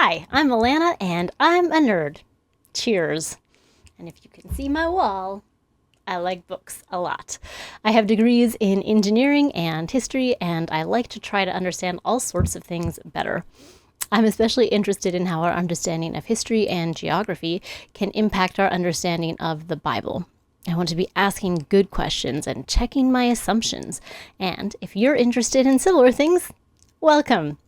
Hi, I'm Alana, and I'm a nerd. Cheers. And if you can see my wall, I like books a lot. I have degrees in engineering and history, and I like to try to understand all sorts of things better. I'm especially interested in how our understanding of history and geography can impact our understanding of the Bible. I want to be asking good questions and checking my assumptions. And if you're interested in similar things, welcome.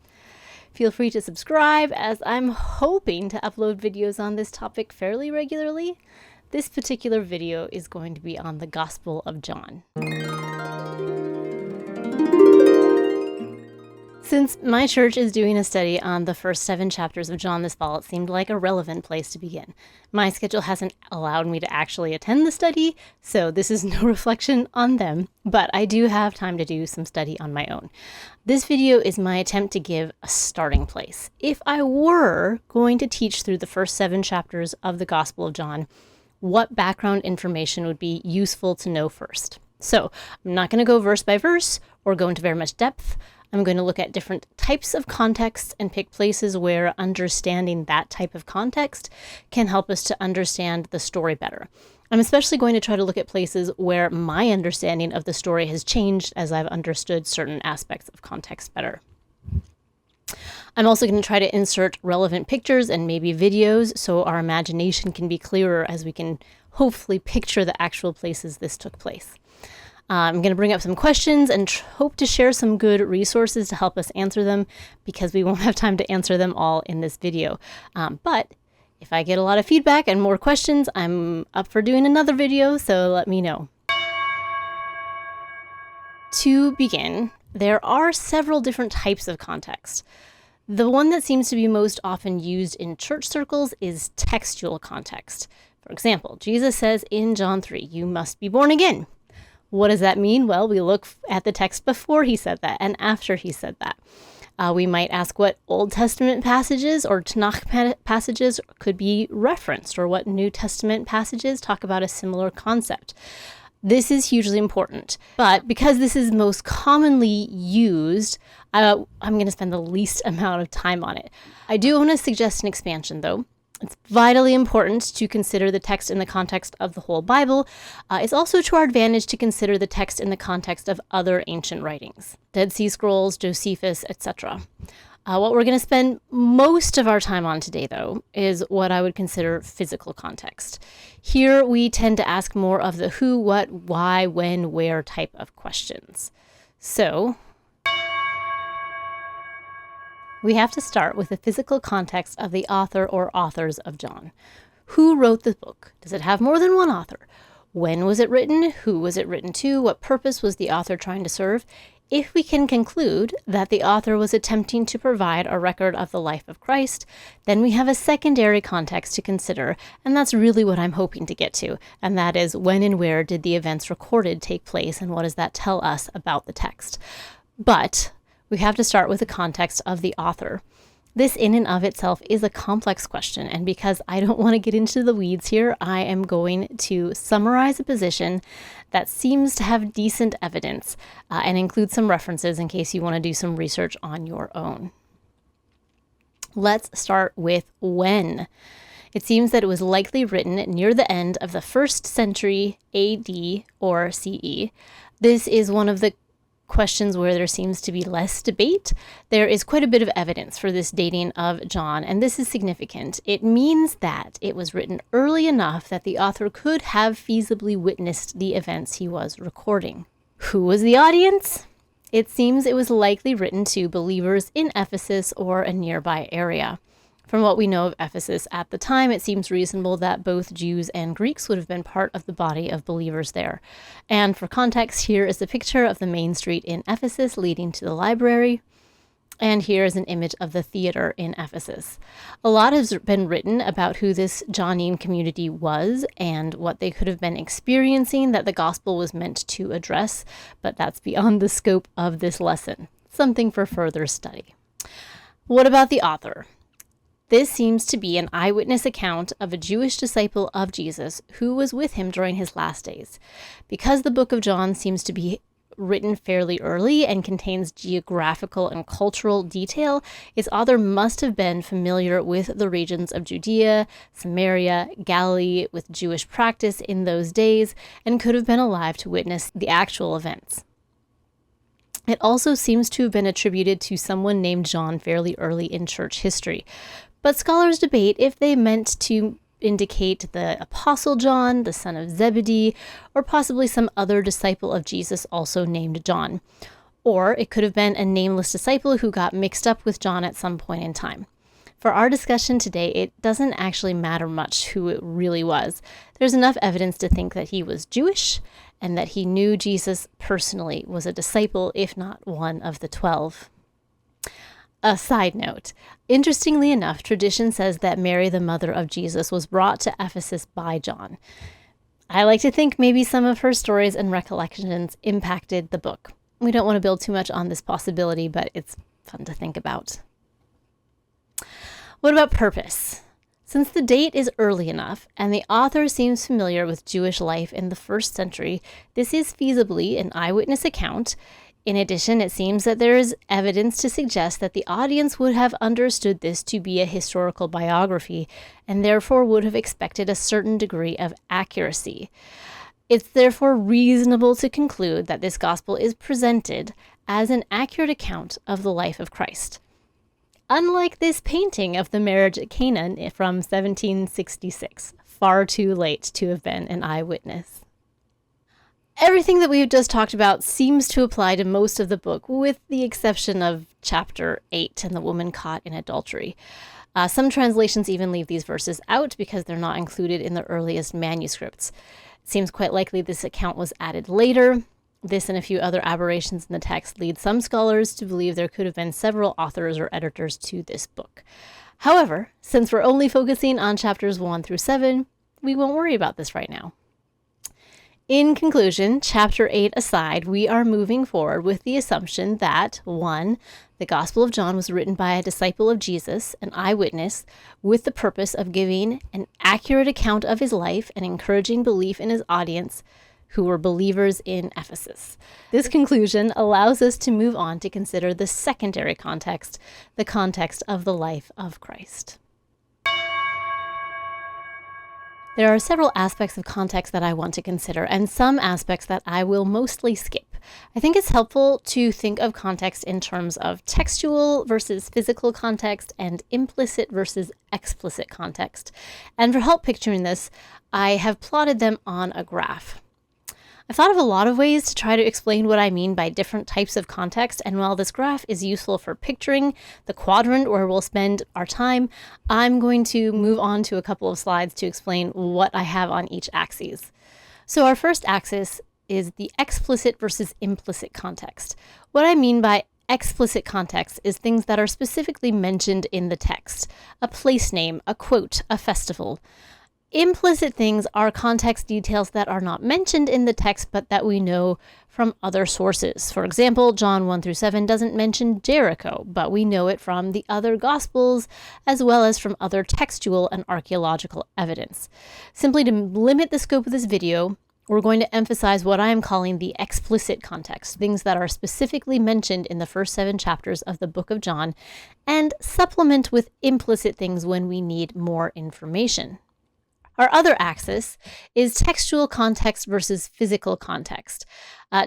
Feel free to subscribe, as I'm hoping to upload videos on this topic fairly regularly. This particular video is going to be on the Gospel of John. Since my church is doing a study on the first 7 chapters of John this fall, it seemed like a relevant place to begin. My schedule hasn't allowed me to actually attend the study, so this is no reflection on them, but I do have time to do some study on my own. This video is my attempt to give a starting place. If I were going to teach through the first 7 chapters of the Gospel of John, what background information would be useful to know first? So I'm not going to go verse by verse or go into very much depth. I'm going to look at different types of context and pick places where understanding that type of context can help us to understand the story better. I'm especially going to try to look at places where my understanding of the story has changed as I've understood certain aspects of context better. I'm also going to try to insert relevant pictures and maybe videos so our imagination can be clearer as we can hopefully picture the actual places this took place. I'm going to bring up some questions and hope to share some good resources to help us answer them, because we won't have time to answer them all in this video. But if I get a lot of feedback and more questions, I'm up for doing another video, so let me know. To begin, there are several different types of context. The one that seems to be most often used in church circles is textual context. For example, Jesus says in John 3, "You must be born again." What does that mean? Well, we look at the text before he said that and after he said that. We might ask what Old Testament passages or Tanakh passages could be referenced, or what New Testament passages talk about a similar concept. This is hugely important, but because this is most commonly used, I'm going to spend the least amount of time on it. I do want to suggest an expansion, though. It's vitally important to consider the text in the context of the whole Bible. It's also to our advantage to consider the text in the context of other ancient writings, Dead Sea Scrolls, Josephus, etc. What we're going to spend most of our time on today, though, is what I would consider physical context. Here, we tend to ask more of the who, what, why, when, where type of questions. So we have to start with the physical context of the author or authors of John. Who wrote the book? Does it have more than one author? When was it written? Who was it written to? What purpose was the author trying to serve? If we can conclude that the author was attempting to provide a record of the life of Christ, then we have a secondary context to consider, and that's really what I'm hoping to get to, and that is when and where did the events recorded take place, and what does that tell us about the text? But we have to start with the context of the author. This in and of itself is a complex question, and because I don't want to get into the weeds here, I am going to summarize a position that seems to have decent evidence and include some references in case you want to do some research on your own. Let's start with when. It seems that it was likely written near the end of the 1st century AD or CE. This is one of the questions where there seems to be less debate. There is quite a bit of evidence for this dating of John, and this is significant. It means that it was written early enough that the author could have feasibly witnessed the events he was recording. Who was the audience? It seems it was likely written to believers in Ephesus or a nearby area. From what we know of Ephesus at the time, it seems reasonable that both Jews and Greeks would have been part of the body of believers there. And for context, here is a picture of the main street in Ephesus leading to the library. And here is an image of the theater in Ephesus. A lot has been written about who this Johannine community was and what they could have been experiencing that the gospel was meant to address, but that's beyond the scope of this lesson. Something for further study. What about the author? This seems to be an eyewitness account of a Jewish disciple of Jesus who was with him during his last days. Because the book of John seems to be written fairly early and contains geographical and cultural detail, its author must have been familiar with the regions of Judea, Samaria, Galilee, with Jewish practice in those days, and could have been alive to witness the actual events. It also seems to have been attributed to someone named John fairly early in church history, but scholars debate if they meant to indicate the Apostle John, the son of Zebedee, or possibly some other disciple of Jesus also named John. Or it could have been a nameless disciple who got mixed up with John at some point in time. For our discussion today, it doesn't actually matter much who it really was. There's enough evidence to think that he was Jewish and that he knew Jesus personally, was a disciple, if not one of the 12. A side note, interestingly enough, tradition says that Mary, the mother of Jesus, was brought to Ephesus by John. I like to think maybe some of her stories and recollections impacted the book. We don't want to build too much on this possibility, but it's fun to think about. What about purpose? Since the date is early enough, and the author seems familiar with Jewish life in the first century, this is feasibly an eyewitness account. In addition, it seems that there is evidence to suggest that the audience would have understood this to be a historical biography, and therefore would have expected a certain degree of accuracy. It's therefore reasonable to conclude that this gospel is presented as an accurate account of the life of Christ. Unlike this painting of the marriage at Cana from 1766, far too late to have been an eyewitness. Everything that we've just talked about seems to apply to most of the book, with the exception of chapter 8 and the woman caught in adultery. Some translations even leave these verses out because they're not included in the earliest manuscripts. It seems quite likely this account was added later. This and a few other aberrations in the text lead some scholars to believe there could have been several authors or editors to this book. However, since we're only focusing on chapters 1 through 7, we won't worry about this right now. In conclusion, chapter 8 aside, we are moving forward with the assumption that 1. The Gospel of John was written by a disciple of Jesus, an eyewitness, with the purpose of giving an accurate account of his life and encouraging belief in his audience, who were believers in Ephesus. This conclusion allows us to move on to consider the secondary context, the context of the life of Christ. There are several aspects of context that I want to consider, and some aspects that I will mostly skip. I think it's helpful to think of context in terms of textual versus physical context and implicit versus explicit context. And for help picturing this, I have plotted them on a graph. I've thought of a lot of ways to try to explain what I mean by different types of context, and while this graph is useful for picturing the quadrant where we'll spend our time, I'm going to move on to a couple of slides to explain what I have on each axis. So our first axis is the explicit versus implicit context. What I mean by explicit context is things that are specifically mentioned in the text, a place name, a quote, a festival. Implicit things are context details that are not mentioned in the text, but that we know from other sources. For example, John 1 through 7 doesn't mention Jericho, but we know it from the other Gospels, as well as from other textual and archaeological evidence. Simply to limit the scope of this video, we're going to emphasize what I am calling the explicit context, things that are specifically mentioned in the first 7 chapters of the book of John, and supplement with implicit things when we need more information. Our other axis is textual context versus physical context.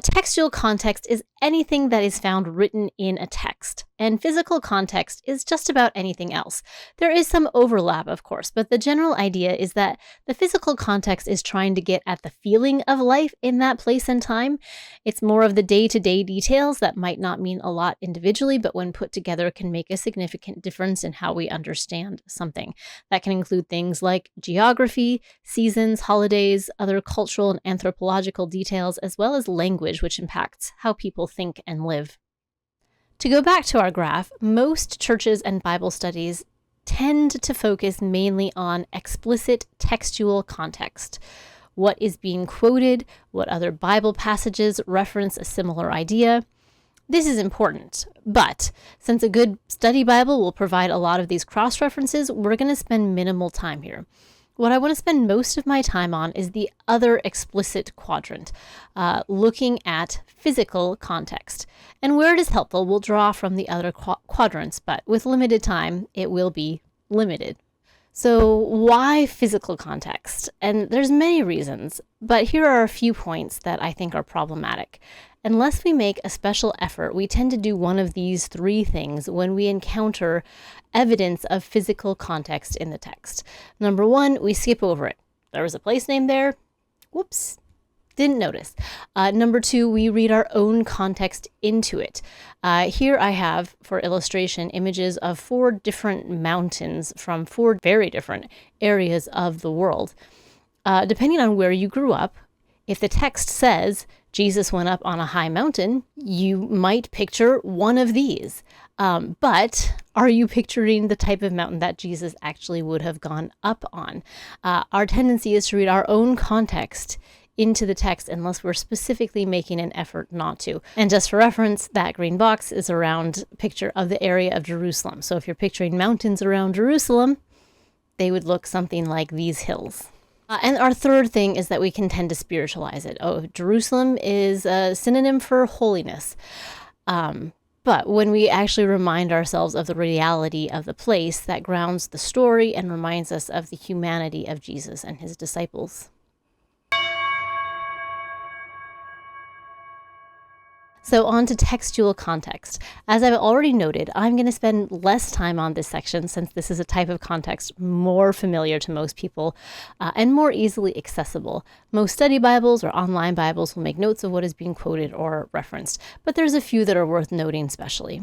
Textual context is anything that is found written in a text, and physical context is just about anything else. There is some overlap, of course, but the general idea is that the physical context is trying to get at the feeling of life in that place and time. It's more of the day-to-day details that might not mean a lot individually, but when put together can make a significant difference in how we understand something. That can include things like geography, seasons, holidays, other cultural and anthropological details, as well as language, which impacts how people think and live. To go back to our graph, most churches and Bible studies tend to focus mainly on explicit textual context. What is being quoted, what other Bible passages reference a similar idea. This is important, but since a good study Bible will provide a lot of these cross-references, we're going to spend minimal time here. What I want to spend most of my time on is the other explicit quadrant, looking at physical context. And where it is helpful, we'll draw from the other quadrants, but with limited time, it will be limited. So why physical context? And there's many reasons, but here are a few points that I think are problematic. Unless we make a special effort, we tend to do one of these three things when we encounter evidence of physical context in the text. Number one, we skip over it. There was a place name there. Whoops. Didn't notice. Number two, we read our own context into it. Here I have, for illustration, images of 4 different mountains from 4 very different areas of the world. Depending on where you grew up, if the text says Jesus went up on a high mountain, you might picture one of these. But are you picturing the type of mountain that Jesus actually would have gone up on? Our tendency is to read our own context into the text unless we're specifically making an effort not to. And just for reference, that green box is a round picture of the area of Jerusalem. So if you're picturing mountains around Jerusalem, they would look something like these hills. And our third thing is that we can tend to spiritualize it. Oh, Jerusalem is a synonym for holiness. But when we actually remind ourselves of the reality of the place, that grounds the story and reminds us of the humanity of Jesus and his disciples. So on to textual context. As I've already noted, I'm going to spend less time on this section since this is a type of context more familiar to most people and more easily accessible. Most study Bibles or online Bibles will make notes of what is being quoted or referenced, but there's a few that are worth noting specially.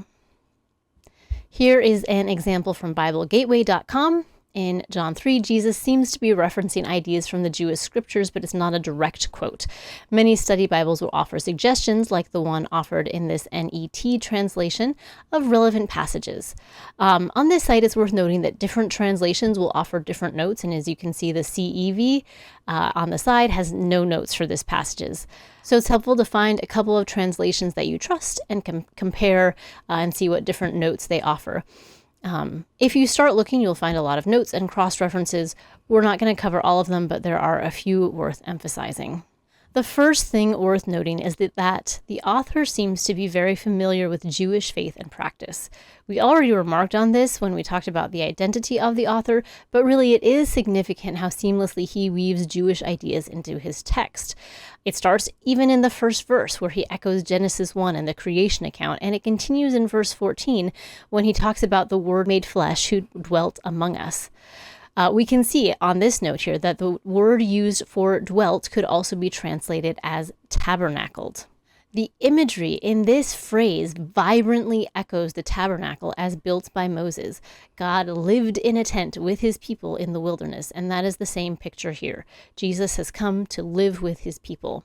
Here is an example from BibleGateway.com. In John 3, Jesus seems to be referencing ideas from the Jewish scriptures, but it's not a direct quote. Many study Bibles will offer suggestions, like the one offered in this NET translation, of relevant passages. On this site, it's worth noting that different translations will offer different notes, and as you can see, the CEV on the side has no notes for this passages. So it's helpful to find a couple of translations that you trust and compare and see what different notes they offer. If you start looking, you'll find a lot of notes and cross-references. We're not going to cover all of them, but there are a few worth emphasizing. The first thing worth noting is that the author seems to be very familiar with Jewish faith and practice. We already remarked on this when we talked about the identity of the author, but really it is significant how seamlessly he weaves Jewish ideas into his text. It starts even in the first verse where he echoes Genesis 1 and the creation account, and it continues in verse 14 when he talks about the Word made flesh who dwelt among us. We can see on this note here that the word used for dwelt could also be translated as tabernacled. The imagery in this phrase vibrantly echoes the tabernacle as built by Moses. God lived in a tent with his people in the wilderness, and that is the same picture here. Jesus has come to live with his people.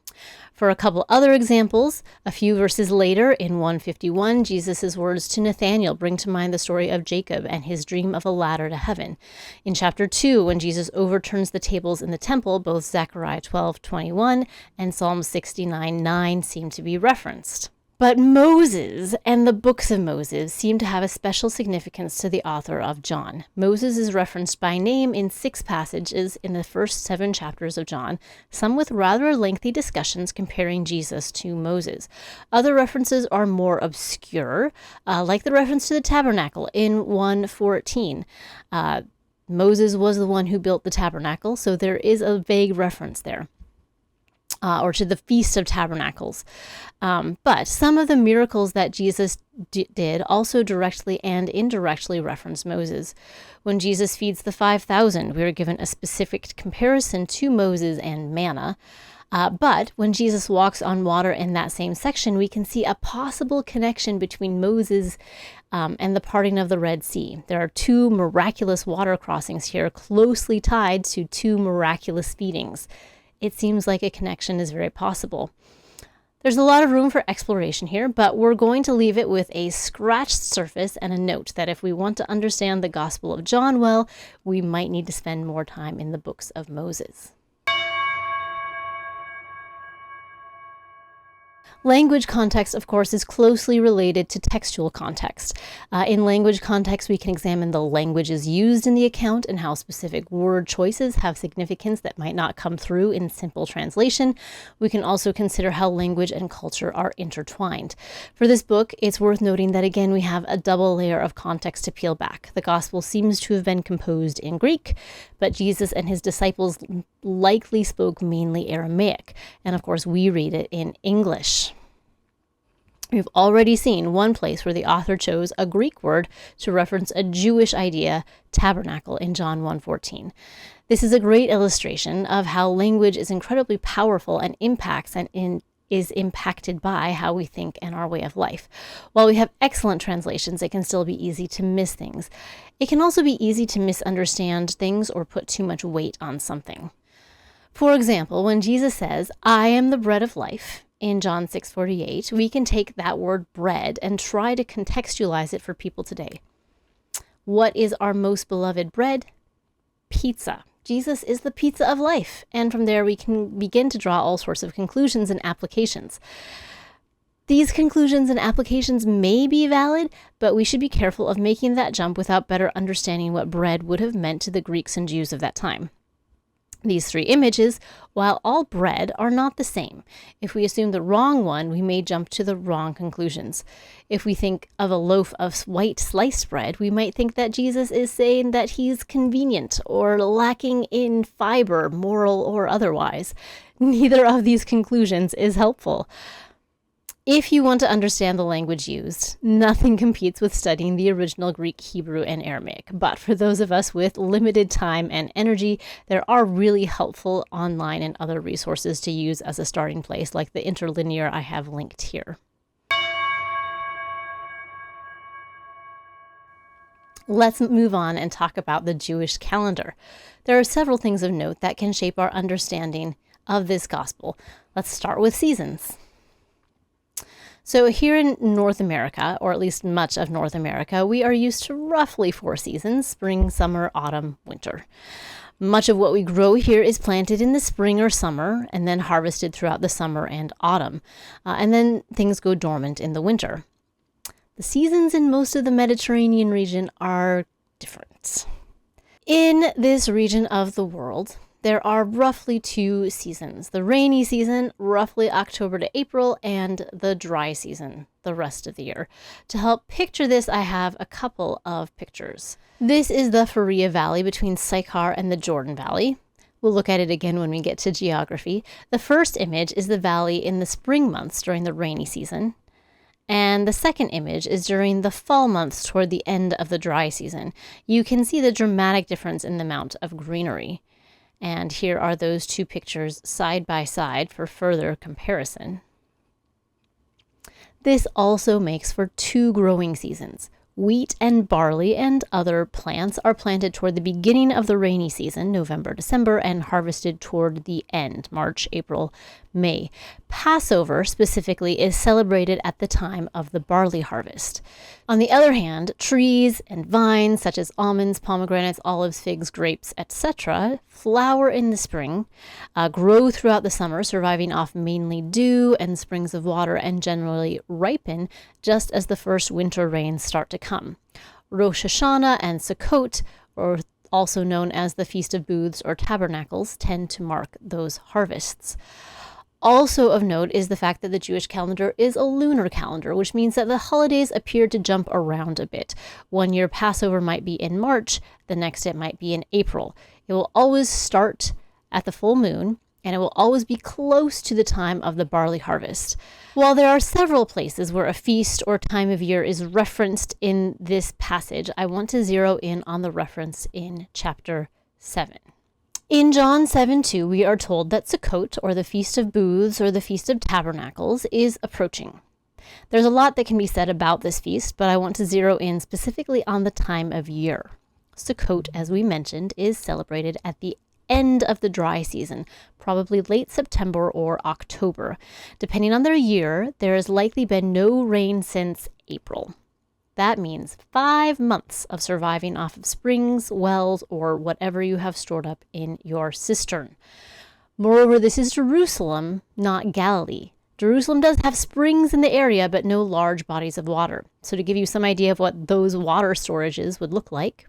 For a couple other examples, a few verses later in 151, Jesus' words to Nathanael bring to mind the story of Jacob and his dream of a ladder to heaven. In chapter 2, when Jesus overturns the tables in the temple, both Zechariah 12:21 and Psalm 69:9 seem to be referenced. But Moses and the books of Moses seem to have a special significance to the author of John. Moses is referenced by name in 6 passages in the first 7 chapters of John, some with rather lengthy discussions comparing Jesus to Moses. Other references are more obscure, like the reference to the tabernacle in 1:14. Moses was the one who built the tabernacle, so there is a vague reference there. Or to the Feast of Tabernacles. But some of the miracles that Jesus did also directly and indirectly reference Moses. When Jesus feeds the 5,000, we are given a specific comparison to Moses and manna. But when Jesus walks on water in that same section, we can see a possible connection between Moses and the parting of the Red Sea. There are 2 miraculous water crossings here, closely tied to 2 miraculous feedings. It seems like a connection is very possible. There's a lot of room for exploration here, but we're going to leave it with a scratched surface and a note that if we want to understand the Gospel of John well, we might need to spend more time in the books of Moses. Language context, of course, is closely related to textual context. In language context, we can examine the languages used in the account and how specific word choices have significance that might not come through in simple translation. We can also consider how language and culture are intertwined. For this book, it's worth noting that, again, we have a double layer of context to peel back. The gospel seems to have been composed in Greek, but Jesus and his disciples likely spoke mainly Aramaic. And of course, we read it in English. We've already seen one place where the author chose a Greek word to reference a Jewish idea, tabernacle, in John 1:14. This is a great illustration of how language is incredibly powerful and impacts and is impacted by how we think and our way of life. While we have excellent translations, it can still be easy to miss things. It can also be easy to misunderstand things or put too much weight on something. For example, when Jesus says, "I am the bread of life," in John 6:48, we can take that word bread and try to contextualize it for people today. What is our most beloved bread? Pizza. Jesus is the pizza of life. And from there, we can begin to draw all sorts of conclusions and applications. These conclusions and applications may be valid, but we should be careful of making that jump without better understanding what bread would have meant to the Greeks and Jews of that time. These three images, while all bread, are not the same. If we assume the wrong one, we may jump to the wrong conclusions. If we think of a loaf of white sliced bread, we might think that Jesus is saying that he's convenient or lacking in fiber, moral or otherwise. Neither of these conclusions is helpful. If you want to understand the language used, nothing competes with studying the original Greek, Hebrew, and Aramaic. But for those of us with limited time and energy, there are really helpful online and other resources to use as a starting place, like the interlinear I have linked here. Let's move on and talk about the Jewish calendar. There are several things of note that can shape our understanding of this gospel. Let's start with seasons. So here in North America, or at least much of North America, we are used to roughly 4 seasons: spring, summer, autumn, winter. Much of what we grow here is planted in the spring or summer and then harvested throughout the summer and autumn. And then things go dormant in the winter. The seasons in most of the Mediterranean region are different. In this region of the world, there are roughly 2 seasons: the rainy season, roughly October to April, and the dry season, the rest of the year. To help picture this, I have a couple of pictures. This is the Faria Valley between Sychar and the Jordan Valley. We'll look at it again when we get to geography. The first image is the valley in the spring months during the rainy season. And the second image is during the fall months toward the end of the dry season. You can see the dramatic difference in the amount of greenery. And here are those 2 pictures side by side for further comparison. This also makes for 2 growing seasons. Wheat and barley and other plants are planted toward the beginning of the rainy season, November, December, and harvested toward the end, March, April, May. Passover specifically is celebrated at the time of the barley harvest. On the other hand, trees and vines such as almonds, pomegranates, olives, figs, grapes, etc. flower in the spring, grow throughout the summer, surviving off mainly dew and springs of water, and generally ripen just as the first winter rains start to come. Rosh Hashanah and Sukkot, or also known as the Feast of Booths or Tabernacles, tend to mark those harvests. Also of note is the fact that the Jewish calendar is a lunar calendar, which means that the holidays appear to jump around a bit. One year Passover might be in March, the next it might be in April. It will always start at the full moon, and it will always be close to the time of the barley harvest. While there are several places where a feast or time of year is referenced in this passage, I want to zero in on the reference in chapter 7. In John 7:2, we are told that Sukkot, or the Feast of Booths, or the Feast of Tabernacles, is approaching. There's a lot that can be said about this feast, but I want to zero in specifically on the time of year. Sukkot, as we mentioned, is celebrated at the end of the dry season, probably late September or October. Depending on their year, there has likely been no rain since April. That means 5 months of surviving off of springs, wells, or whatever you have stored up in your cistern. Moreover, this is Jerusalem, not Galilee. Jerusalem does have springs in the area, but no large bodies of water. So to give you some idea of what those water storages would look like,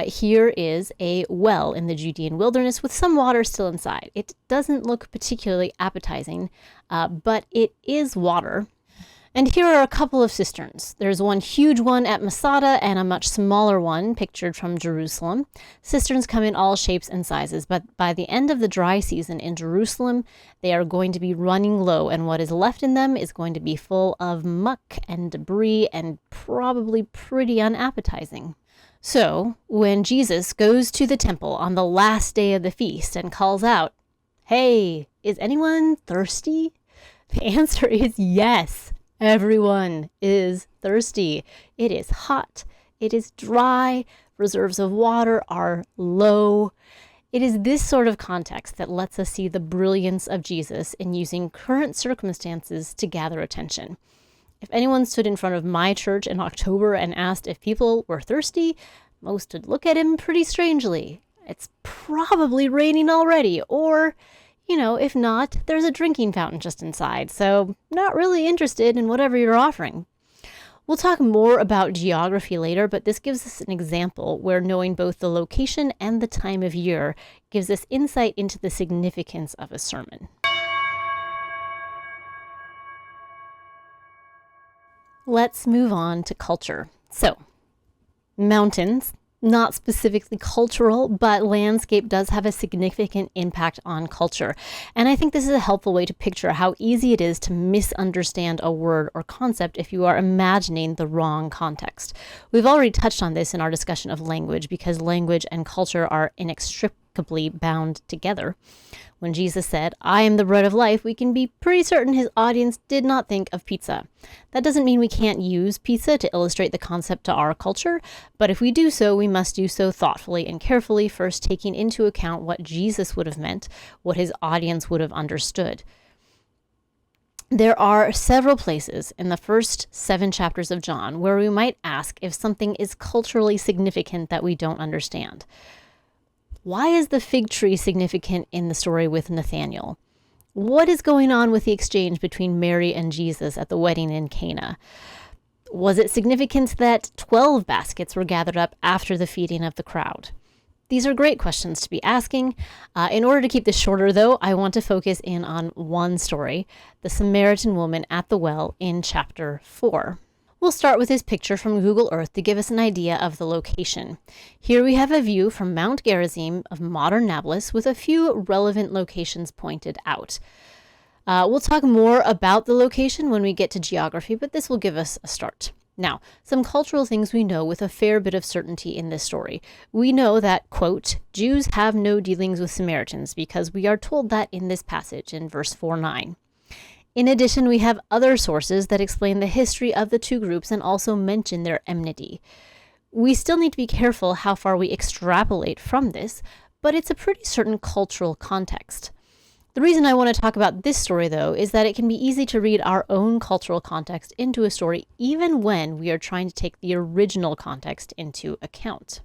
here is a well in the Judean wilderness with some water still inside. It doesn't look particularly appetizing, but it is water. And here are a couple of cisterns. There's one huge one at Masada and a much smaller one pictured from Jerusalem. Cisterns come in all shapes and sizes, but by the end of the dry season in Jerusalem, they are going to be running low, and what is left in them is going to be full of muck and debris and probably pretty unappetizing. So, when Jesus goes to the temple on the last day of the feast and calls out, "Hey, is anyone thirsty?" The answer is yes. Everyone is thirsty. It is hot. It is dry. Reserves of water are low. It is this sort of context that lets us see the brilliance of Jesus in using current circumstances to gather attention. If anyone stood in front of my church in October and asked if people were thirsty, most would look at him pretty strangely. It's probably raining already, or if not, there's a drinking fountain just inside, so not really interested in whatever you're offering. We'll talk more about geography later, but this gives us an example where knowing both the location and the time of year gives us insight into the significance of a sermon. Let's move on to culture. So, mountains. Not specifically cultural, but landscape does have a significant impact on culture. And I think this is a helpful way to picture how easy it is to misunderstand a word or concept if you are imagining the wrong context. We've already touched on this in our discussion of language, because language and culture are inextricably bound together. When Jesus said, "I am the bread of life," we can be pretty certain his audience did not think of pizza. That doesn't mean we can't use pizza to illustrate the concept to our culture, but if we do so, we must do so thoughtfully and carefully, first taking into account what Jesus would have meant, what his audience would have understood. There are several places in the first 7 chapters of John where we might ask if something is culturally significant that we don't understand. Why is the fig tree significant in the story with Nathanael? What is going on with the exchange between Mary and Jesus at the wedding in Cana? Was it significant that 12 baskets were gathered up after the feeding of the crowd? These are great questions to be asking. In order to keep this shorter, though, I want to focus in on one story, the Samaritan woman at the well in chapter 4. We'll start with this picture from Google Earth to give us an idea of the location. Here we have a view from Mount Gerizim of modern Nablus with a few relevant locations pointed out. We'll talk more about the location when we get to geography, but this will give us a start. Now, some cultural things we know with a fair bit of certainty in this story. We know that, quote, Jews have no dealings with Samaritans, because we are told that in this passage in verse 4:9. In addition, we have other sources that explain the history of the two groups and also mention their enmity. We still need to be careful how far we extrapolate from this, but it's a pretty certain cultural context. The reason I want to talk about this story, though, is that it can be easy to read our own cultural context into a story, even when we are trying to take the original context into account.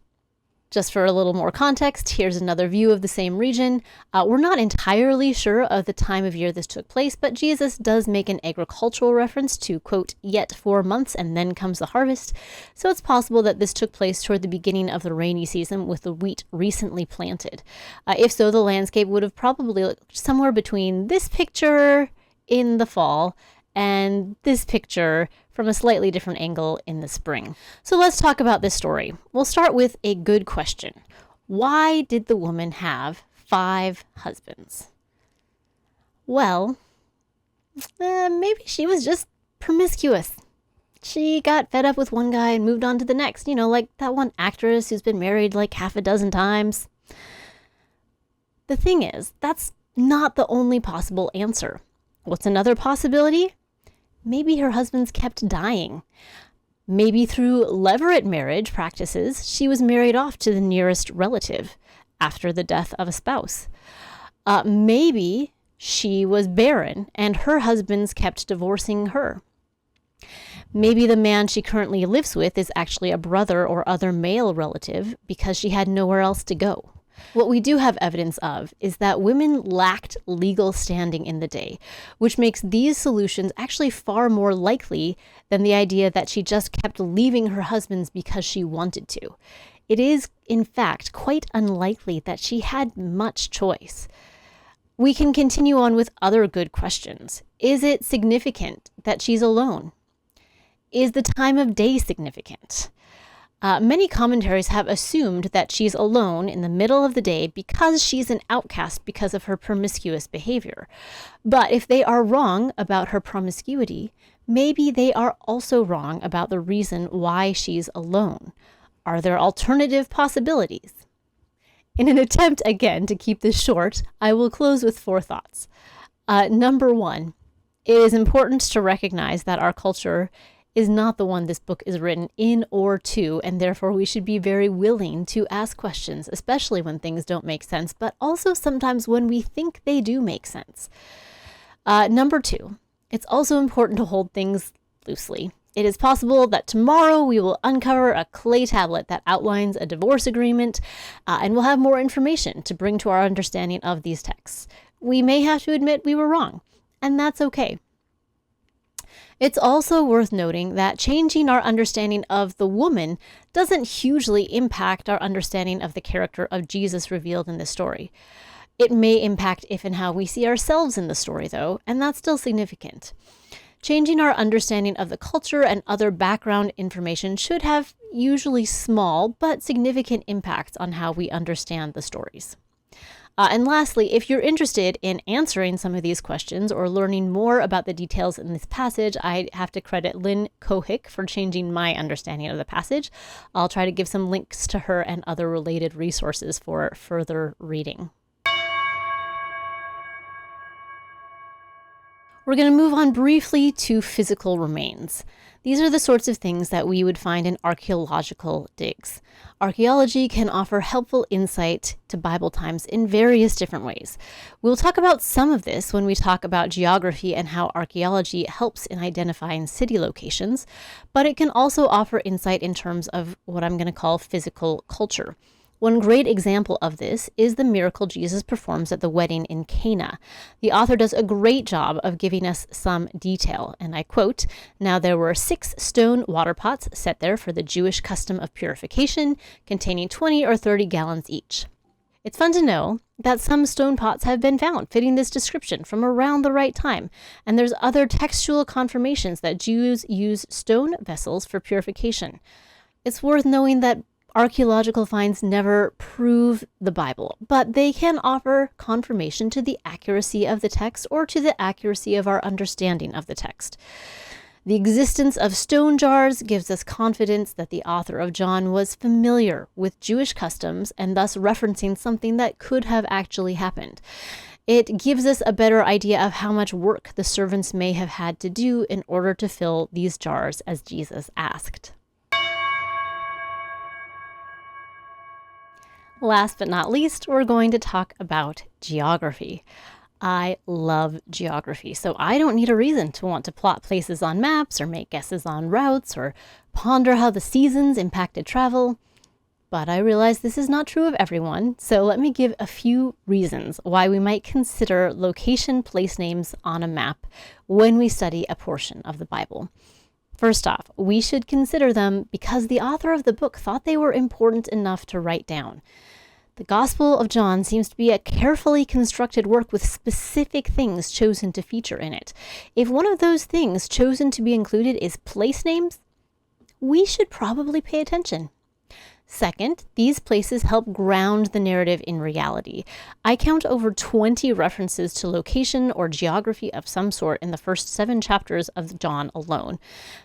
Just for a little more context, here's another view of the same region. We're not entirely sure of the time of year this took place, but Jesus does make an agricultural reference to, quote, yet 4 months and then comes the harvest. So it's possible that this took place toward the beginning of the rainy season with the wheat recently planted. If so, the landscape would have probably looked somewhere between this picture in the fall and this picture from a slightly different angle in the spring. So let's talk about this story. We'll start with a good question. Why did the woman have 5 husbands? Well, maybe she was just promiscuous. She got fed up with one guy and moved on to the next, like that one actress who's been married like half a dozen times. The thing is, that's not the only possible answer. What's another possibility? Maybe her husbands kept dying. Maybe through levirate marriage practices, she was married off to the nearest relative after the death of a spouse. Maybe she was barren and her husbands kept divorcing her. Maybe the man she currently lives with is actually a brother or other male relative because she had nowhere else to go. What we do have evidence of is that women lacked legal standing in the day, which makes these solutions actually far more likely than the idea that she just kept leaving her husbands because she wanted to. It is, in fact, quite unlikely that she had much choice. We can continue on with other good questions. Is it significant that she's alone? Is the time of day significant? Many commentaries have assumed that she's alone in the middle of the day because she's an outcast because of her promiscuous behavior. But if they are wrong about her promiscuity, maybe they are also wrong about the reason why she's alone. Are there alternative possibilities? In an attempt, again, to keep this short, I will close with 4 thoughts. Number 1, it is important to recognize that our culture is not the one this book is written in or to, and therefore we should be very willing to ask questions, especially when things don't make sense, but also sometimes when we think they do make sense. Number 2, it's also important to hold things loosely. It is possible that tomorrow we will uncover a clay tablet that outlines a divorce agreement, and we'll have more information to bring to our understanding of these texts. We may have to admit we were wrong, and that's okay. It's also worth noting that changing our understanding of the woman doesn't hugely impact our understanding of the character of Jesus revealed in this story. It may impact if and how we see ourselves in the story, though, and that's still significant. Changing our understanding of the culture and other background information should have usually small but significant impacts on how we understand the stories. And lastly, if you're interested in answering some of these questions or learning more about the details in this passage, I have to credit Lynn Cohick for changing my understanding of the passage. I'll try to give some links to her and other related resources for further reading. We're going to move on briefly to physical remains. These are the sorts of things that we would find in archaeological digs. Archaeology can offer helpful insight to Bible times in various different ways. We'll talk about some of this when we talk about geography and how archaeology helps in identifying city locations, but it can also offer insight in terms of what I'm going to call physical culture. One great example of this is the miracle Jesus performs at the wedding in Cana. The author does a great job of giving us some detail, and I quote, "Now there were 6 stone water pots set there for the Jewish custom of purification, containing 20 or 30 gallons each." It's fun to know that some stone pots have been found fitting this description from around the right time, and there's other textual confirmations that Jews use stone vessels for purification. It's worth knowing that archaeological finds never prove the Bible, but they can offer confirmation to the accuracy of the text or to the accuracy of our understanding of the text. The existence of stone jars gives us confidence that the author of John was familiar with Jewish customs and thus referencing something that could have actually happened. It gives us a better idea of how much work the servants may have had to do in order to fill these jars as Jesus asked. Last but not least, we're going to talk about geography. I love geography, so I don't need a reason to want to plot places on maps or make guesses on routes or ponder how the seasons impacted travel. But I realize this is not true of everyone, so let me give a few reasons why we might consider location place names on a map when we study a portion of the Bible. First off, we should consider them because the author of the book thought they were important enough to write down. The Gospel of John seems to be a carefully constructed work with specific things chosen to feature in it. If one of those things chosen to be included is place names, we should probably pay attention. Second, these places help ground the narrative in reality. I count over 20 references to location or geography of some sort in the first 7 chapters of John alone.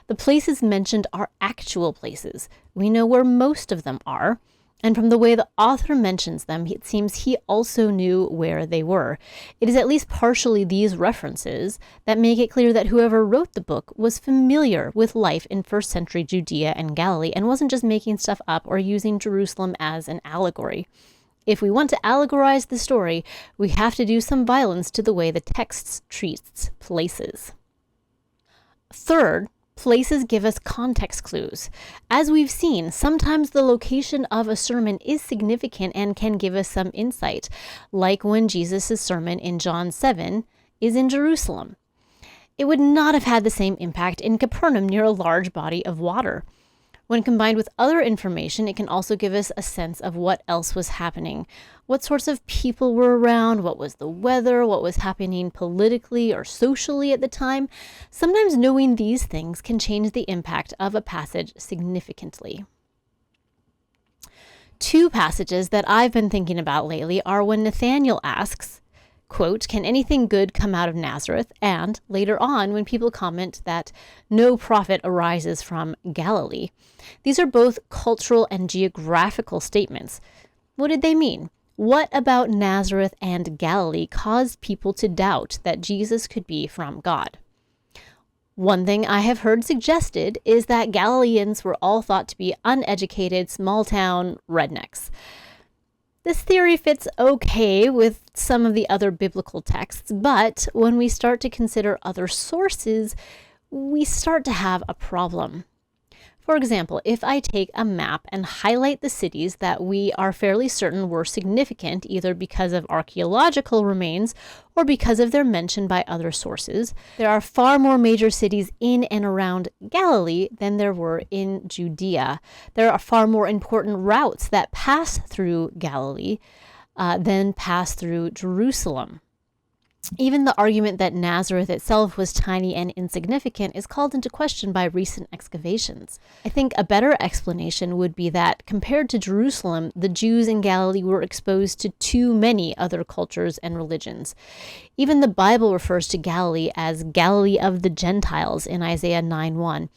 The places mentioned are actual places. We know where most of them are. And from the way the author mentions them, it seems he also knew where they were. It is at least partially these references that make it clear that whoever wrote the book was familiar with life in first century Judea and Galilee and wasn't just making stuff up or using Jerusalem as an allegory. If we want to allegorize the story, we have to do some violence to the way the text treats places. Third, Places give us context clues. As we've seen, sometimes the location of a sermon is significant and can give us some insight, like when Jesus' sermon in John 7 is in Jerusalem. It would not have had the same impact in Capernaum near a large body of water. When combined with other information, it can also give us a sense of what else was happening. What sorts of people were around, what was the weather, what was happening politically or socially at the time. Sometimes knowing these things can change the impact of a passage significantly. Two passages that I've been thinking about lately are when Nathanael asks, quote, "Can anything good come out of Nazareth?" And later on, when people comment that no prophet arises from Galilee. These are both cultural and geographical statements. What did they mean? What about Nazareth and Galilee caused people to doubt that Jesus could be from God? One thing I have heard suggested is that Galileans were all thought to be uneducated, small-town rednecks. This theory fits okay with some of the other biblical texts, but when we start to consider other sources, we start to have a problem. For example, if I take a map and highlight the cities that we are fairly certain were significant, either because of archaeological remains or because of their mention by other sources, there are far more major cities in and around Galilee than there were in Judea. There are far more important routes that pass through Galilee than pass through Jerusalem. Even the argument that Nazareth itself was tiny and insignificant is called into question by recent excavations. I think a better explanation would be that, compared to Jerusalem, the Jews in Galilee were exposed to too many other cultures and religions. Even the Bible refers to Galilee as Galilee of the Gentiles in Isaiah 9:1.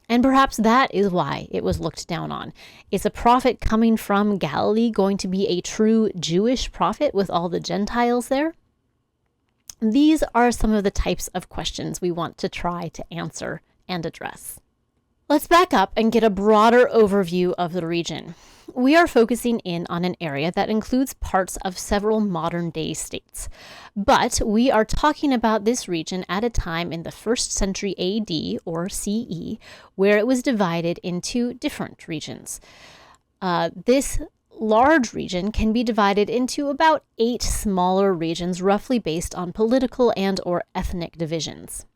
And perhaps that is why it was looked down on. Is a prophet coming from Galilee going to be a true Jewish prophet with all the Gentiles there? These are some of the types of questions we want to try to answer and address. Let's back up and get a broader overview of the region. We are focusing in on an area that includes parts of several modern-day states. But we are talking about this region at a time in the 1st century AD, or CE, where it was divided into different regions. This large region can be divided into about 8 smaller regions, roughly based on political and or ethnic divisions.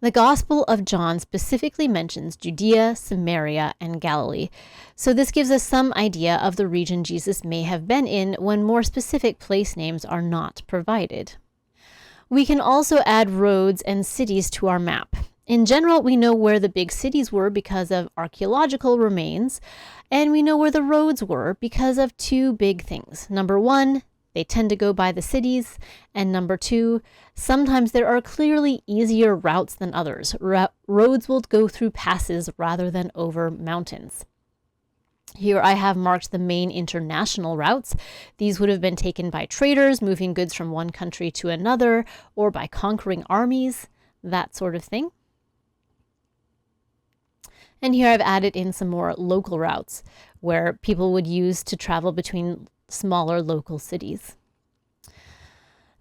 The Gospel of John specifically mentions Judea, Samaria, and Galilee, so this gives us some idea of the region Jesus may have been in when more specific place names are not provided. We can also add roads and cities to our map. In general, we know where the big cities were because of archaeological remains, and we know where the roads were because of 2 big things. Number 1, they tend to go by the cities, and number 2, sometimes there are clearly easier routes than others. Roads will go through passes rather than over mountains. Here I have marked the main international routes. These would have been taken by traders moving goods from one country to another, or by conquering armies, that sort of thing. And here I've added in some more local routes where people would use to travel between smaller local cities.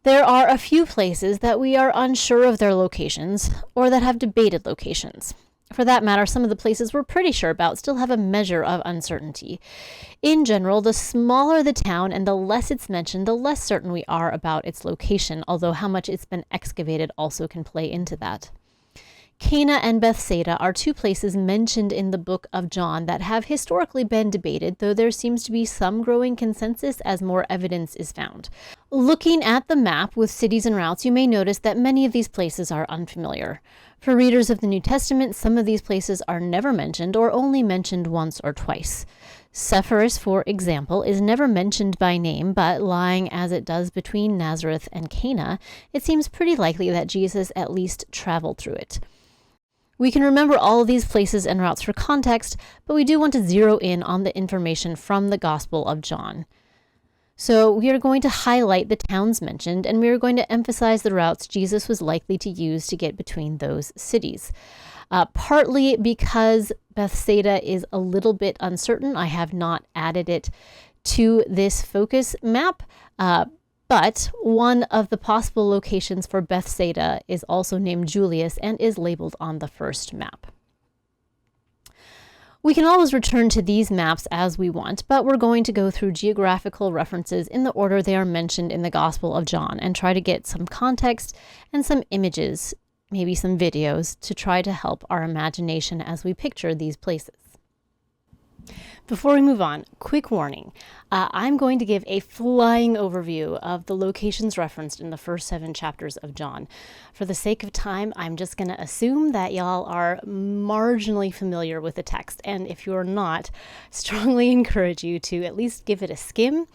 There are a few places that we are unsure of their locations or that have debated locations. For that matter, some of the places we're pretty sure about still have a measure of uncertainty. In general, the smaller the town and the less it's mentioned, the less certain we are about its location, although how much it's been excavated also can play into that. Cana and Bethsaida are 2 places mentioned in the book of John that have historically been debated, though there seems to be some growing consensus as more evidence is found. Looking at the map with cities and routes, you may notice that many of these places are unfamiliar. For readers of the New Testament, some of these places are never mentioned or only mentioned once or twice. Sepphoris, for example, is never mentioned by name, but lying as it does between Nazareth and Cana, it seems pretty likely that Jesus at least traveled through it. We can remember all of these places and routes for context, but we do want to zero in on the information from the Gospel of John. So we are going to highlight the towns mentioned, and we are going to emphasize the routes Jesus was likely to use to get between those cities. Partly because Bethsaida is a little bit uncertain, I have not added it to this focus map. But one of the possible locations for Bethsaida is also named Julius and is labeled on the first map. We can always return to these maps as we want, but we're going to go through geographical references in the order they are mentioned in the Gospel of John and try to get some context and some images, maybe some videos, to try to help our imagination as we picture these places. Before we move on, quick warning. I'm going to give a flying overview of the locations referenced in the first 7 chapters of John. For the sake of time, I'm just going to assume that y'all are marginally familiar with the text. And if you're not, strongly encourage you to at least give it a skim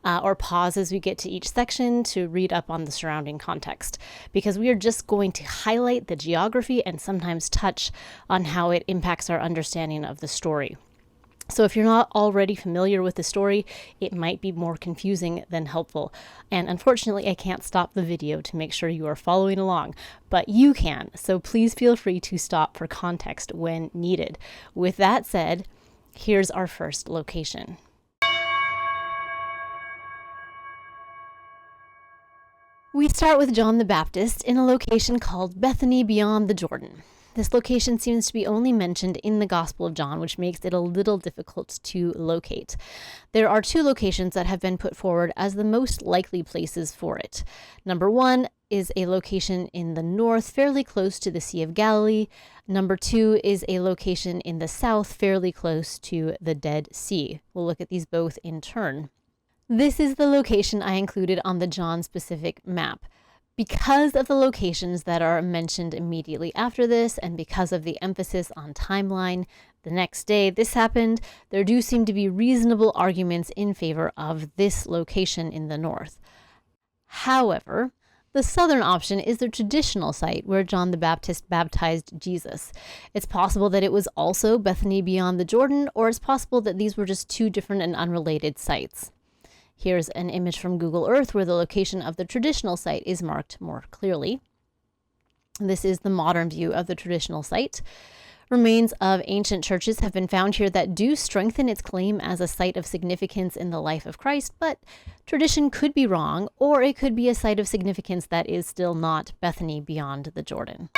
or pause as we get to each section to read up on the surrounding context. Because we are just going to highlight the geography and sometimes touch on how it impacts our understanding of the story. So if you're not already familiar with the story, it might be more confusing than helpful. And unfortunately, I can't stop the video to make sure you are following along, but you can. So please feel free to stop for context when needed. With that said, here's our first location. We start with John the Baptist in a location called Bethany beyond the Jordan. This location seems to be only mentioned in the Gospel of John, which makes it a little difficult to locate. There are 2 locations that have been put forward as the most likely places for it. Number 1 is a location in the north, fairly close to the Sea of Galilee. Number 2 is a location in the south, fairly close to the Dead Sea. We'll look at these both in turn. This is the location I included on the John-specific map. Because of the locations that are mentioned immediately after this, and because of the emphasis on timeline, the next day this happened, there do seem to be reasonable arguments in favor of this location in the north. However, the southern option is the traditional site where John the Baptist baptized Jesus. It's possible that it was also Bethany beyond the Jordan, or it's possible that these were just 2 different and unrelated sites. Here's an image from Google Earth where the location of the traditional site is marked more clearly. This is the modern view of the traditional site. Remains of ancient churches have been found here that do strengthen its claim as a site of significance in the life of Christ, but tradition could be wrong, or it could be a site of significance that is still not Bethany beyond the Jordan.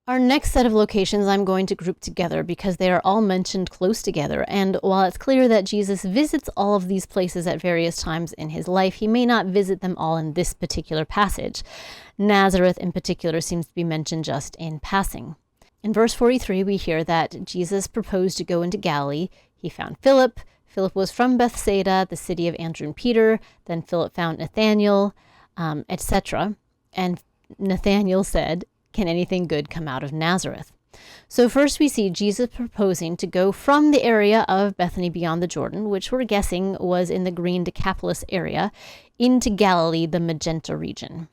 Our next set of locations I'm going to group together because they are all mentioned close together, and while it's clear that Jesus visits all of these places at various times in his life, he may not visit them all in this particular passage. Nazareth in particular seems to be mentioned just in passing. In verse 43, we hear that Jesus proposed to go into Galilee. He found Philip. Philip was from Bethsaida, the city of Andrew and Peter. Then Philip found Nathanael, etc. And Nathanael said, "Can anything good come out of Nazareth?" So first we see Jesus proposing to go from the area of Bethany beyond the Jordan, which we're guessing was in the green Decapolis area, into Galilee, the magenta region.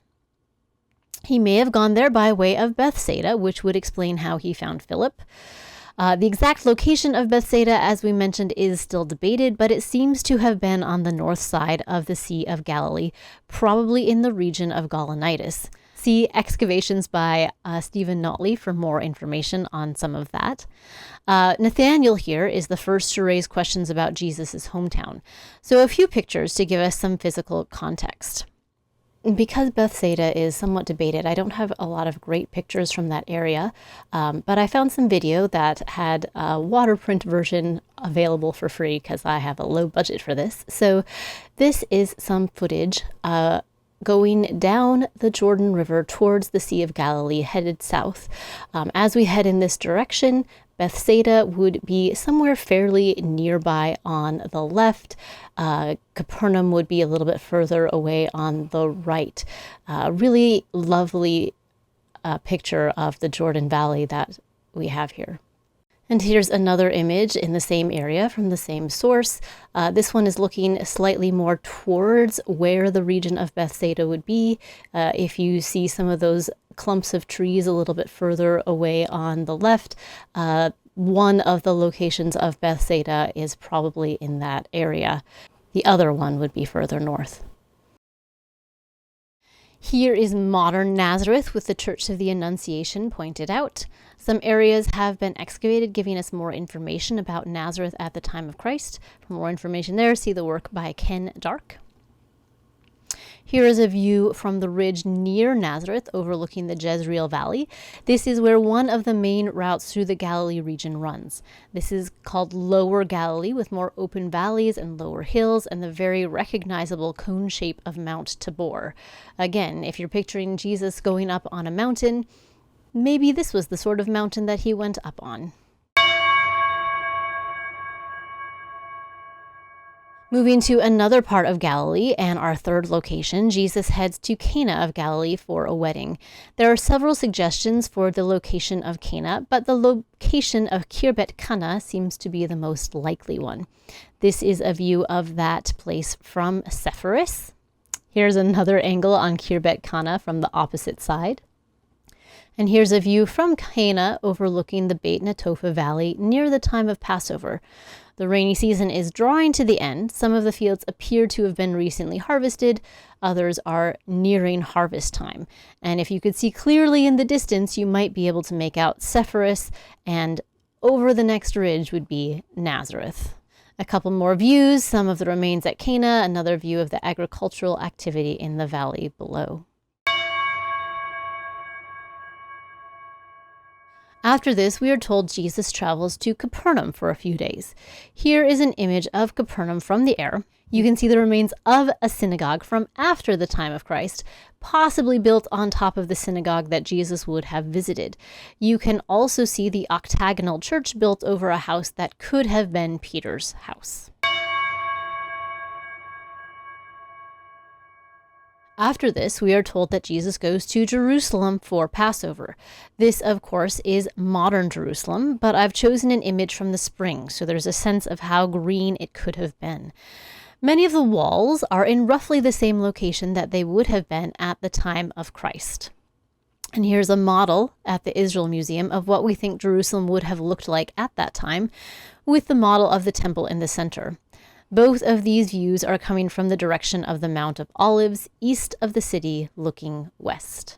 He may have gone there by way of Bethsaida, which would explain how he found Philip. The exact location of Bethsaida, as we mentioned, is still debated, but it seems to have been on the north side of the Sea of Galilee, probably in the region of Gaulonitis. See excavations by Stephen Notley for more information on some of that. Nathanael here is the first to raise questions about Jesus' hometown. So a few pictures to give us some physical context. Because Bethsaida is somewhat debated, I don't have a lot of great pictures from that area, but I found some video that had a waterprint version available for free because I have a low budget for this. So this is some footage going down the Jordan River towards the Sea of Galilee, headed south. As we head in this direction, Bethsaida would be somewhere fairly nearby on the left. Capernaum would be a little bit further away on the right. Really lovely picture of the Jordan Valley that we have here. And here's another image in the same area from the same source. This one is looking slightly more towards where the region of Bethsaida would be. If you see some of those clumps of trees a little bit further away on the left, one of the locations of Bethsaida is probably in that area. The other one would be further north. Here is modern Nazareth with the Church of the Annunciation pointed out. Some areas have been excavated, giving us more information about Nazareth at the time of Christ. For more information there, see the work by Ken Dark. Here is a view from the ridge near Nazareth overlooking the Jezreel Valley. This is where one of the main routes through the Galilee region runs. This is called Lower Galilee, with more open valleys and lower hills and the very recognizable cone shape of Mount Tabor. Again, if you're picturing Jesus going up on a mountain, maybe this was the sort of mountain that he went up on. Moving to another part of Galilee and our third location, Jesus heads to Cana of Galilee for a wedding. There are several suggestions for the location of Cana, but the location of Khirbet Kana seems to be the most likely one. This is a view of that place from Sepphoris. Here's another angle on Khirbet Kana from the opposite side. And here's a view from Cana overlooking the Beit Netofa Valley near the time of Passover. The rainy season is drawing to the end. Some of the fields appear to have been recently harvested. Others are nearing harvest time. And if you could see clearly in the distance, you might be able to make out Sepphoris, and over the next ridge would be Nazareth. A couple more views, some of the remains at Cana, another view of the agricultural activity in the valley below. After this, we are told Jesus travels to Capernaum for a few days. Here is an image of Capernaum from the air. You can see the remains of a synagogue from after the time of Christ, possibly built on top of the synagogue that Jesus would have visited. You can also see the octagonal church built over a house that could have been Peter's house. After this, we are told that Jesus goes to Jerusalem for Passover. This, of course, is modern Jerusalem, but I've chosen an image from the spring, so there's a sense of how green it could have been. Many of the walls are in roughly the same location that they would have been at the time of Christ. And here's a model at the Israel Museum of what we think Jerusalem would have looked like at that time, with the model of the temple in the center. Both of these views are coming from the direction of the Mount of Olives, east of the city, looking west.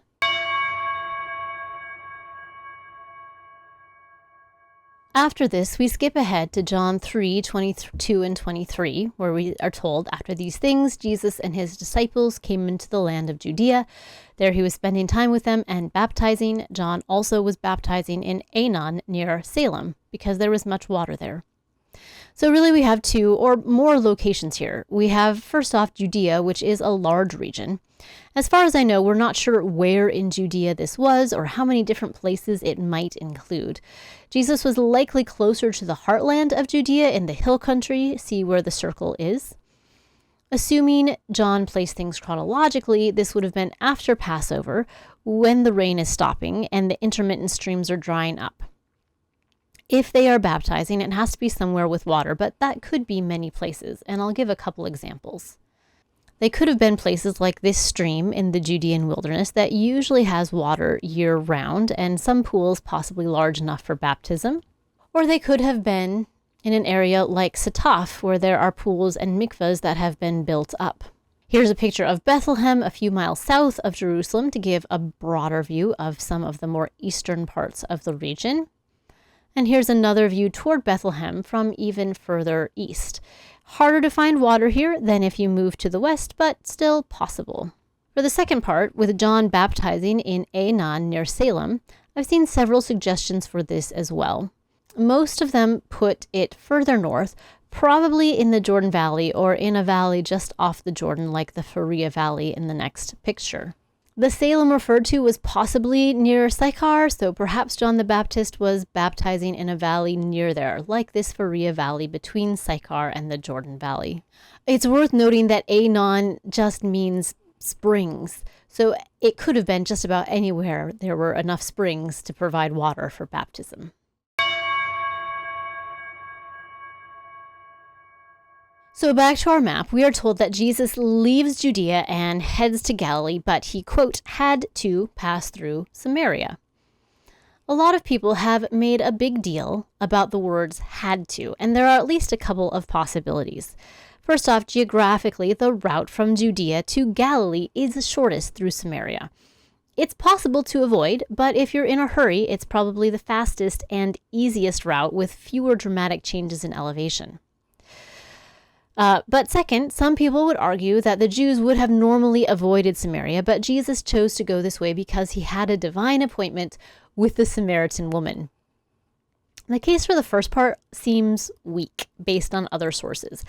After this, we skip ahead to John 3:22 and 23, where we are told, after these things, Jesus and his disciples came into the land of Judea. There he was spending time with them and baptizing. John also was baptizing in Aenon near Salem, because there was much water there. So really we have two or more locations here. We have, first off, Judea, which is a large region. As far as I know, we're not sure where in Judea this was or how many different places it might include. Jesus was likely closer to the heartland of Judea in the hill country, see where the circle is. Assuming John placed things chronologically, this would have been after Passover, when the rain is stopping and the intermittent streams are drying up. If they are baptizing, it has to be somewhere with water, but that could be many places, and I'll give a couple examples. They could have been places like this stream in the Judean wilderness that usually has water year-round, and some pools possibly large enough for baptism. Or they could have been in an area like Sataf, where there are pools and mikvahs that have been built up. Here's a picture of Bethlehem, a few miles south of Jerusalem, to give a broader view of some of the more eastern parts of the region. And here's another view toward Bethlehem from even further east. Harder to find water here than if you move to the west, but still possible. For the second part, with John baptizing in Aenon near Salem, I've seen several suggestions for this as well. Most of them put it further north, probably in the Jordan Valley or in a valley just off the Jordan like the Faria Valley in the next picture. The Salem referred to was possibly near Sychar, so perhaps John the Baptist was baptizing in a valley near there, like this Faria Valley between Sychar and the Jordan Valley. It's worth noting that Aenon just means springs, so it could have been just about anywhere there were enough springs to provide water for baptism. So back to our map, we are told that Jesus leaves Judea and heads to Galilee, but he, quote, had to pass through Samaria. A lot of people have made a big deal about the words had to, and there are at least a couple of possibilities. First off, geographically, the route from Judea to Galilee is shortest through Samaria. It's possible to avoid, but if you're in a hurry, it's probably the fastest and easiest route with fewer dramatic changes in elevation. But second, some people would argue that the Jews would have normally avoided Samaria, but Jesus chose to go this way because he had a divine appointment with the Samaritan woman. The case for the first part seems weak based on other sources.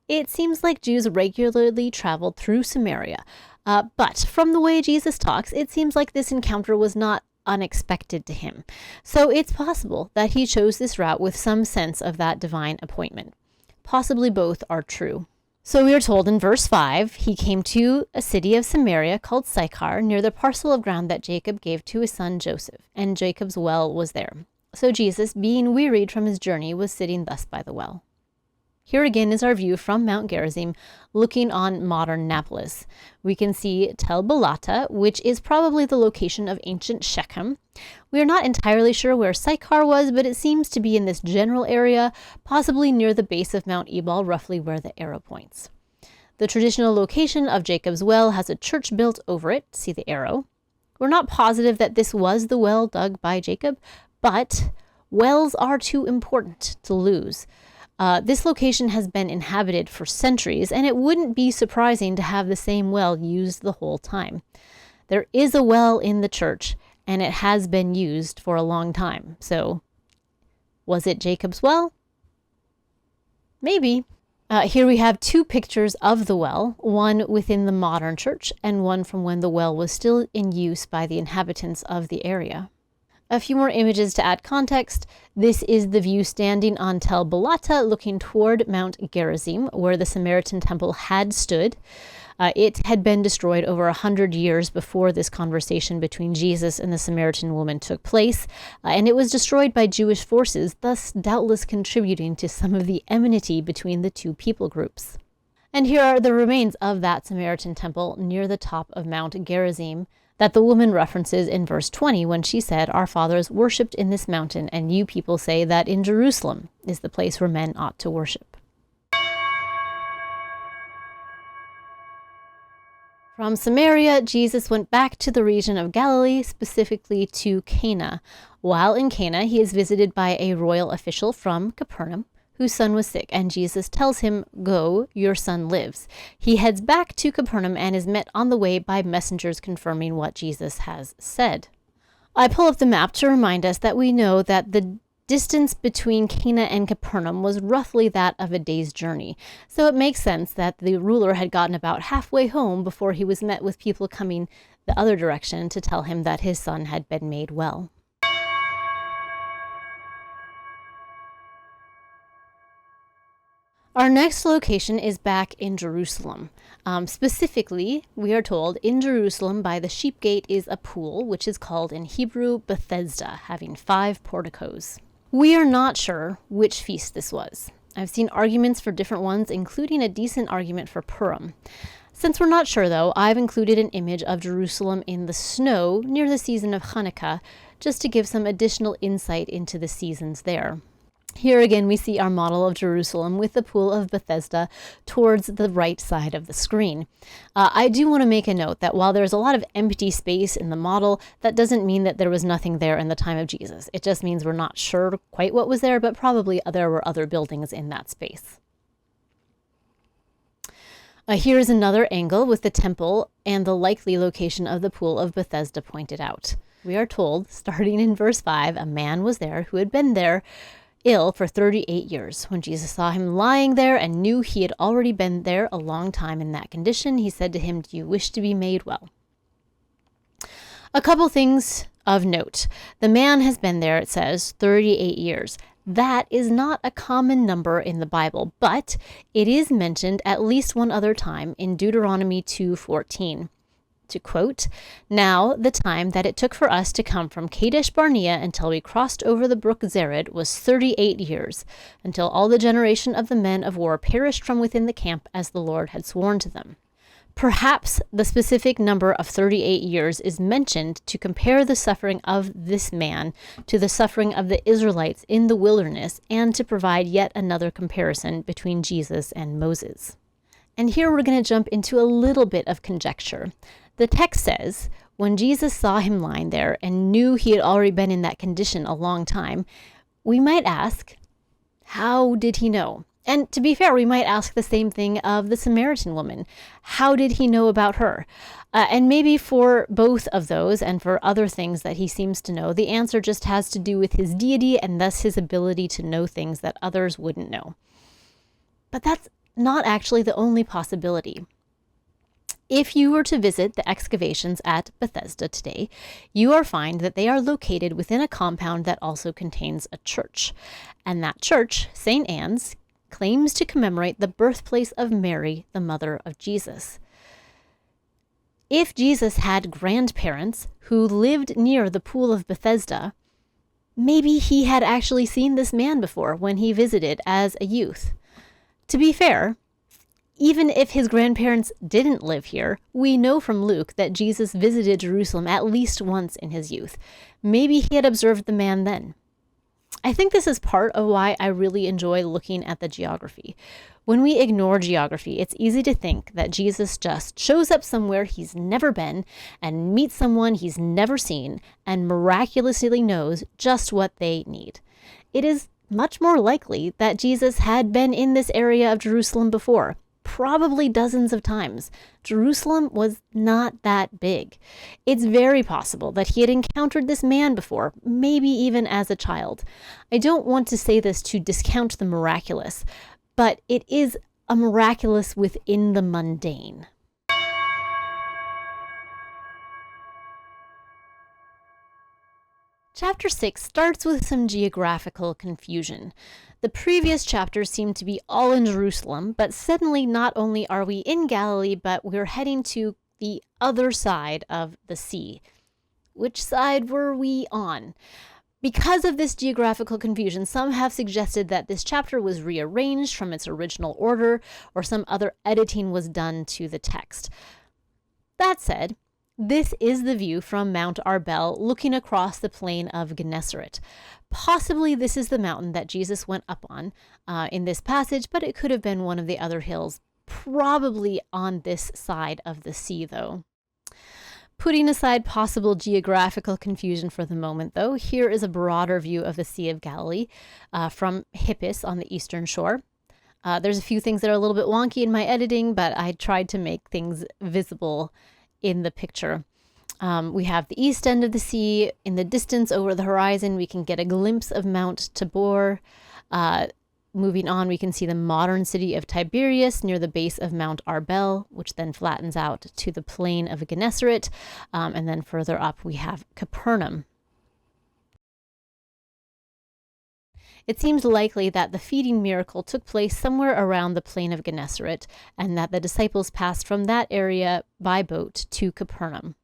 It seems like Jews regularly traveled through Samaria, but from the way Jesus talks, it seems like this encounter was not unexpected to him. So it's possible that he chose this route with some sense of that divine appointment. Possibly both are true. So we are told in verse 5, he came to a city of Samaria called Sychar, near the parcel of ground that Jacob gave to his son Joseph, and Jacob's well was there. So Jesus, being wearied from his journey, was sitting thus by the well. Here again is our view from Mount Gerizim, looking on modern Nablus. We can see Tel Balata, which is probably the location of ancient Shechem. We are not entirely sure where Sychar was, but it seems to be in this general area, possibly near the base of Mount Ebal, roughly where the arrow points. The traditional location of Jacob's well has a church built over it, see the arrow. We're not positive that this was the well dug by Jacob, but wells are too important to lose. This location has been inhabited for centuries, and it wouldn't be surprising to have the same well used the whole time. There is a well in the church, and it has been used for a long time. So, was it Jacob's well? Maybe. Here we have two pictures of the well, one within the modern church, and one from when the well was still in use by the inhabitants of the area. A few more images to add context. This is the view standing on Tel Balata, looking toward Mount Gerizim, where the Samaritan temple had stood. It had been destroyed over 100 years before this conversation between Jesus and the Samaritan woman took place, and it was destroyed by Jewish forces, thus doubtless contributing to some of the enmity between the two people groups. And here are the remains of that Samaritan temple near the top of Mount Gerizim, that the woman references in verse 20 when she said, "Our fathers worshipped in this mountain, and you people say that in Jerusalem is the place where men ought to worship." From Samaria, Jesus went back to the region of Galilee, specifically to Cana. While in Cana, he is visited by a royal official from Capernaum, whose son was sick, and Jesus tells him, "Go, your son lives." He heads back to Capernaum and is met on the way by messengers confirming what Jesus has said. I pull up the map to remind us that we know that the distance between Cana and Capernaum was roughly that of a day's journey, so it makes sense that the ruler had gotten about halfway home before he was met with people coming the other direction to tell him that his son had been made well. Our next location is back in Jerusalem. Specifically, we are told in Jerusalem by the sheep gate is a pool, which is called in Hebrew Bethesda, having 5 porticos. We are not sure which feast this was. I've seen arguments for different ones, including a decent argument for Purim. Since we're not sure, though, I've included an image of Jerusalem in the snow near the season of Hanukkah, just to give some additional insight into the seasons there. Here again, we see our model of Jerusalem with the pool of Bethesda towards the right side of the screen. I do want to make a note that while there's a lot of empty space in the model, that doesn't mean that there was nothing there in the time of Jesus. It just means we're not sure quite what was there, but probably there were other buildings in that space. Here is another angle with the temple and the likely location of the pool of Bethesda pointed out. We are told, starting in verse 5, a man was there who had been there ill for 38 years. When Jesus saw him lying there and knew he had already been there a long time in that condition, he said to him, "Do you wish to be made well?" A couple things of note. The man has been there, it says, 38 years. That is not a common number in the Bible, but it is mentioned at least one other time in Deuteronomy 2:14. To quote, "Now the time that it took for us to come from Kadesh Barnea until we crossed over the brook Zered was 38 years, until all the generation of the men of war perished from within the camp as the Lord had sworn to them." Perhaps the specific number of 38 years is mentioned to compare the suffering of this man to the suffering of the Israelites in the wilderness, and to provide yet another comparison between Jesus and Moses. And here we're going to jump into a little bit of conjecture. The text says, When Jesus saw him lying there and knew he had already been in that condition a long time, we might ask, how did he know? And to be fair, we might ask the same thing of the Samaritan woman. How did he know about her? And maybe for both of those and for other things that he seems to know, the answer just has to do with his deity and thus his ability to know things that others wouldn't know. But that's not actually the only possibility. If you were to visit the excavations at Bethesda today, you will find that they are located within a compound that also contains a church. And that church, St. Anne's, claims to commemorate the birthplace of Mary, the mother of Jesus. If Jesus had grandparents who lived near the pool of Bethesda, maybe he had actually seen this man before when he visited as a youth. To be fair, even if his grandparents didn't live here, we know from Luke that Jesus visited Jerusalem at least once in his youth. Maybe he had observed the man then. I think this is part of why I really enjoy looking at the geography. When we ignore geography, it's easy to think that Jesus just shows up somewhere he's never been and meets someone he's never seen and miraculously knows just what they need. It is much more likely that Jesus had been in this area of Jerusalem before, probably dozens of times. Jerusalem was not that big. It's very possible that he had encountered this man before, maybe even as a child. I don't want to say this to discount the miraculous, but it is a miraculous within the mundane. Chapter 6 starts with some geographical confusion. The previous chapters seem to be all in Jerusalem, but suddenly not only are we in Galilee, but we're heading to the other side of the sea. Which side were we on? Because of this geographical confusion, some have suggested that this chapter was rearranged from its original order, or some other editing was done to the text. That said, this is the view from Mount Arbel looking across the plain of Gennesaret. Possibly this is the mountain that Jesus went up on in this passage, but it could have been one of the other hills, probably on this side of the sea, though. Putting aside possible geographical confusion for the moment, though, here is a broader view of the Sea of Galilee from Hippus on the eastern shore. There's a few things that are a little bit wonky in my editing, but I tried to make things visible in the picture. We have the east end of the sea. In the distance over the horizon, we can get a glimpse of Mount Tabor. Moving on, we can see the modern city of Tiberias near the base of Mount Arbel, which then flattens out to the plain of Gennesaret. And then further up, we have Capernaum. It seems likely that the feeding miracle took place somewhere around the plain of Gennesaret, and that the disciples passed from that area by boat to Capernaum.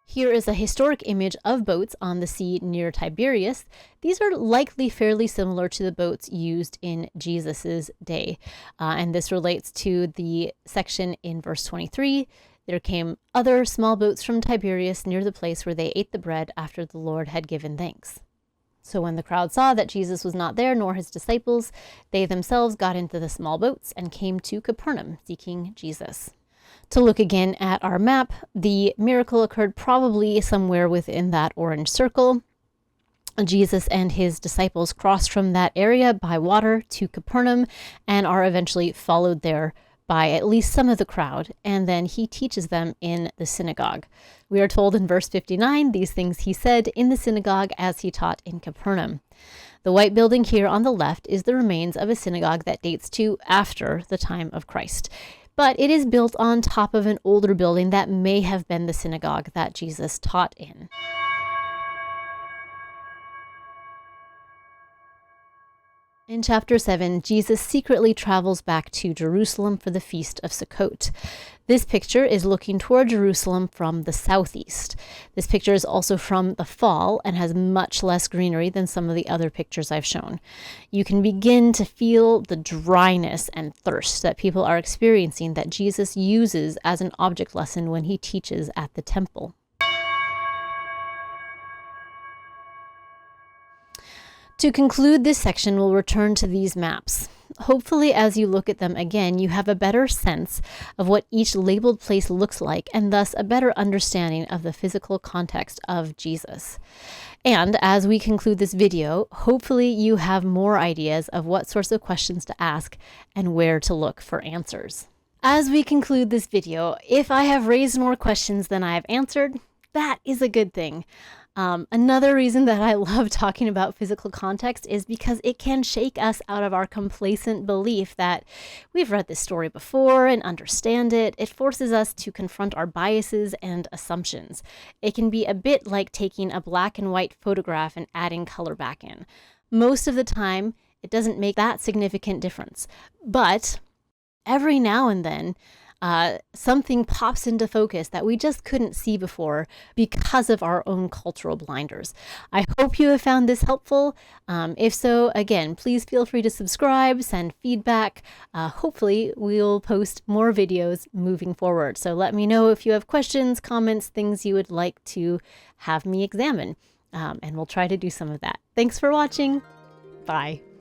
Here is a historic image of boats on the sea near Tiberias. These are likely fairly similar to the boats used in Jesus's day. And this relates to the section in verse 23. There came other small boats from Tiberias near the place where they ate the bread after the Lord had given thanks. So when the crowd saw that Jesus was not there, nor his disciples, they themselves got into the small boats and came to Capernaum, seeking Jesus. To look again at our map, the miracle occurred probably somewhere within that orange circle. Jesus and his disciples crossed from that area by water to Capernaum and are eventually followed there by at least some of the crowd, and then he teaches them in the synagogue. We are told in verse 59, these things he said in the synagogue as he taught in Capernaum. The white building here on the left is the remains of a synagogue that dates to after the time of Christ. But it is built on top of an older building that may have been the synagogue that Jesus taught in. In chapter 7, Jesus secretly travels back to Jerusalem for the Feast of Sukkot. This picture is looking toward Jerusalem from the southeast. This picture is also from the fall and has much less greenery than some of the other pictures I've shown. You can begin to feel the dryness and thirst that people are experiencing that Jesus uses as an object lesson when he teaches at the temple. To conclude this section, we'll return to these maps. hopefully as you look at them again, you have a better sense of what each labeled place looks like, and thus a better understanding of the physical context of Jesus. And as we conclude this video, hopefully you have more ideas of what sorts of questions to ask and where to look for answers. As we conclude this video, if I have raised more questions than I have answered, that is a good thing. Another reason that I love talking about physical context is because it can shake us out of our complacent belief that we've read this story before and understand it. It forces us to confront our biases and assumptions. It can be a bit like taking a black and white photograph and adding color back in. Most of the time, it doesn't make that significant difference. But every now and then, something pops into focus that we just couldn't see before because of our own cultural blinders. I hope you have found this helpful. If so, again, please feel free to subscribe, send feedback. Hopefully, we'll post more videos moving forward. So let me know if you have questions, comments, things you would like to have me examine, and we'll try to do some of that. Thanks for watching. Bye.